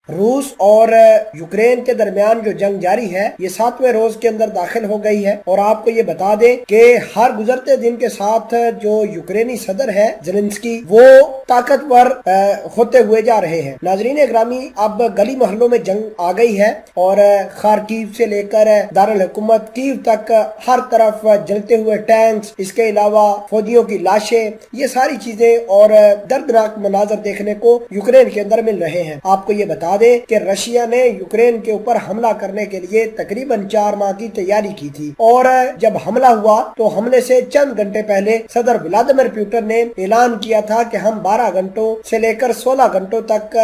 روس اور یوکرین کے درمیان جو جنگ جاری ہے یہ 7ویں روز کے اندر داخل ہو گئی ہے، اور آپ کو یہ بتا دیں کہ ہر گزرتے دن کے ساتھ جو یوکرینی صدر ہے زیلنسکی وہ طاقتور ہوتے ہوئے جا رہے ہیں۔ ناظرین اکرامی، اب گلی محلوں میں جنگ آ گئی ہے اور خارکیو سے لے کر دارالحکومت کیو تک ہر طرف جلتے ہوئے ٹینکس، اس کے علاوہ فوجیوں کی لاشیں، یہ ساری چیزیں اور دردناک مناظر دیکھنے کو یوکرین کے اندر مل رہے ہیں۔ آپ کو یہ بتا دیں کہ رشیا نے یوکرین کے اوپر حملہ کرنے کے لیے تقریباً 4 ماہ کی تیاری کی تھی، اور جب حملہ ہوا تو حملے سے چند گھنٹے پہلے صدر ولادیمیر پوٹن نے اعلان کیا تھا کہ ہم 12 گھنٹوں سے لے کر 16 گھنٹوں تک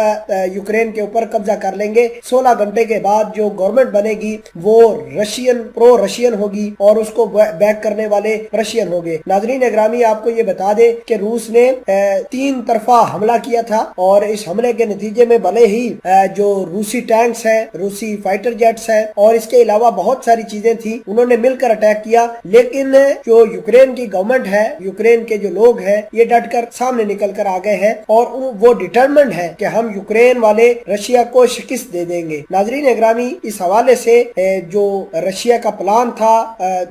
یوکرین کے اوپر قبضہ کر لیں گے۔ 16 گھنٹے کے بعد جو گورنمنٹ بنے گی وہ پرو رشین ہوگی اور اس کو بیک کرنے والے رشین ہوگے۔ ناظرین اکرامی، آپ کو یہ بتا دیں کہ روس نے 3 طرفہ حملہ کیا تھا، اور اس حملے کے نتیجے میں بھلے ہی جو روسی ٹینکس ہیں، روسی فائٹر جیٹس ہیں اور اس کے علاوہ بہت ساری چیزیں تھیں، انہوں نے مل کر اٹیک کیا، لیکن جو یوکرین کی گورنمنٹ ہے، یوکرین کے جو لوگ ہیں، یہ ڈٹ کر سامنے نکل کر آ گئے ہیں اور وہ ڈٹرمنڈ ہے کہ ہم یوکرین والے رشیا کو شکست دے دیں گے۔ ناظرین اکرامی، اس حوالے سے جو رشیا کا پلان تھا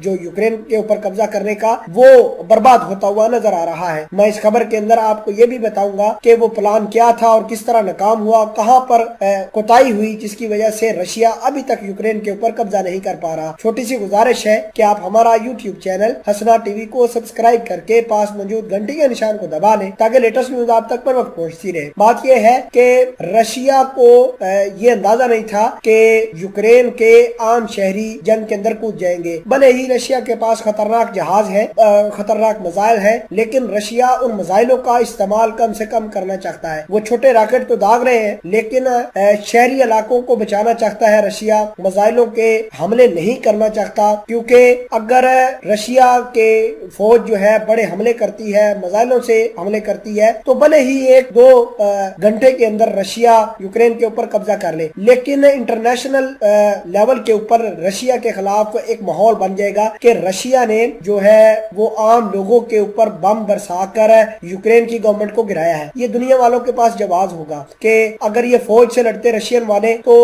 جو یوکرین کے اوپر قبضہ کرنے کا، وہ برباد ہوتا ہوا نظر آ رہا ہے۔ میں اس خبر کے اندر آپ کو یہ بھی بتاؤں گا کہ وہ پلان کیا تھا اور کس طرح ناکام ہوا، کہاں پر کوتاہی ہوئی جس کی وجہ سے رشیا ابھی تک یوکرین کے اوپر قبضہ نہیں کر پا رہا۔ چھوٹی سی گزارش ہے کہ آپ ہمارا یوٹیوب چینل حسنا ٹی وی کو سبسکرائب کر کے پاس موجود گھنٹی کے نشان کو دبا لیں تاکہ لیٹسٹ نیوز آپ تک پر وقت پہنچتی رہے۔ بات یہ ہے کہ رشیا کو یہ اندازہ نہیں تھا کہ یوکرین کے عام شہری جنگ کے اندر کود جائیں گے۔ بھلے ہی رشیا کے پاس خطرناک جہاز ہے، خطرناک میزائل ہے، لیکن رشیا ان میزائلوں کا استعمال کم سے کم کرنا چاہتا ہے۔ وہ چھوٹے راکٹ تو داغ رہے ہیں، لیکن شہری علاقوں کو بچانا چاہتا ہے رشیا، میزائلوں کے حملے نہیں کرنا چاہتا، کیونکہ اگر رشیا کے فوج جو ہے بڑے حملے کرتی ہے، میزائلوں سے حملے کرتی ہے، تو بھلے ہی 1-2 گھنٹے کے اندر رشیا یوکرین کے اوپر قبضہ کر لے، لیکن انٹرنیشنل لیول کے اوپر رشیا کے خلاف ایک ماحول بن جائے گا کہ رشیا نے جو ہے وہ عام لوگوں کے اوپر بم برسا کر یوکرین کی گورنمنٹ کو گرایا ہے۔ یہ دنیا والوں کے پاس جواز ہوگا کہ اگر یہ فوج سے لڑتے رشین والے تو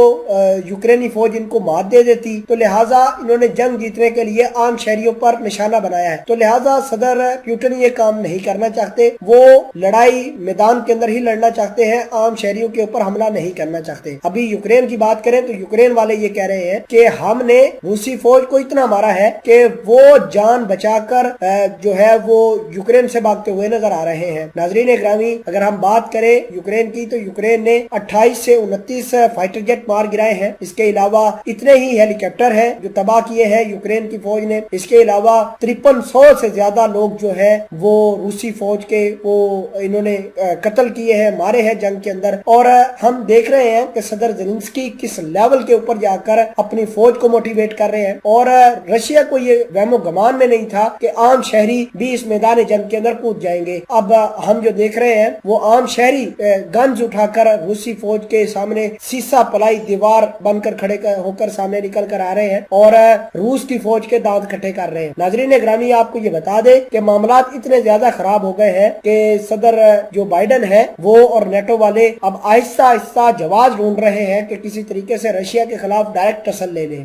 یوکرینی فوج ان کو مات دے دیتی، تو لہٰذا انہوں نے جنگ جیتنے کے لیے عام شہریوں پر نشانہ بنایا ہے، تو لہٰذا صدر پوٹن یہ کام نہیں کرنا چاہتے، وہ لڑائی میدان کے اندر ہی لڑنا چاہتے ہیں، عام شہریوں کے اوپر حملہ نہیں کرنا چاہتے۔ ابھی یوکرین کی بات کریں تو یوکرین والے یہ کہہ رہے ہیں کہ ہم نے روسی فوج کو اتنا مارا ہے کہ وہ جان بچا کر جو ہے وہ یوکرین سے بھاگتے ہوئے نظر آ رہے ہیں۔ ناظرین اکرامی، اگر ہم بات کریں یوکرین کی تو یوکرین نے 28 سے 29 فائٹر جیٹ مار گرائے ہیں، اس کے علاوہ اتنے ہی ہیلی کاپٹر ہیں جو تباہ کیے ہیں یوکرین کی فوج نے، اس کے علاوہ 5300 سے زیادہ لوگ جو ہے وہ روسی فوج کے انہوں نے قتل کیے ہیں، مارے ہیں جنگ کے اندر۔ اور ہم دیکھ رہے ہیں کہ صدر زیلنسکی کس لیول کے اوپر جا کر اپنی فوج کو موٹیویٹ کر رہے ہیں، اور رشیا کو یہ وہم و گمان میں نہیں تھا کہ عام شہری بھی اس میدان جنگ کے اندر کود جائیں گے۔ اب ہم جو دیکھ رہے ہیں وہ عام شہری گنز اٹھا کر روسی فوج کے سامنے سیسا پلائی دیوار بن کر کھڑے ہو کر سامنے نکل کر آ رہے ہیں اور روس کی فوج کے دانت کھٹے کر رہے ہیں۔ ناظرین اکرامی، آپ کو یہ بتا دیں کہ معاملات اتنے زیادہ خراب ہو گئے ہیں کہ صدر جو بائیڈن ہے وہ اور نیٹو والے اب آہستہ آہستہ جواز ڈھونڈ رہے ہیں کہ کسی طریقے سے رشیا کے خلاف ڈائریکٹ ٹسل لے لیں۔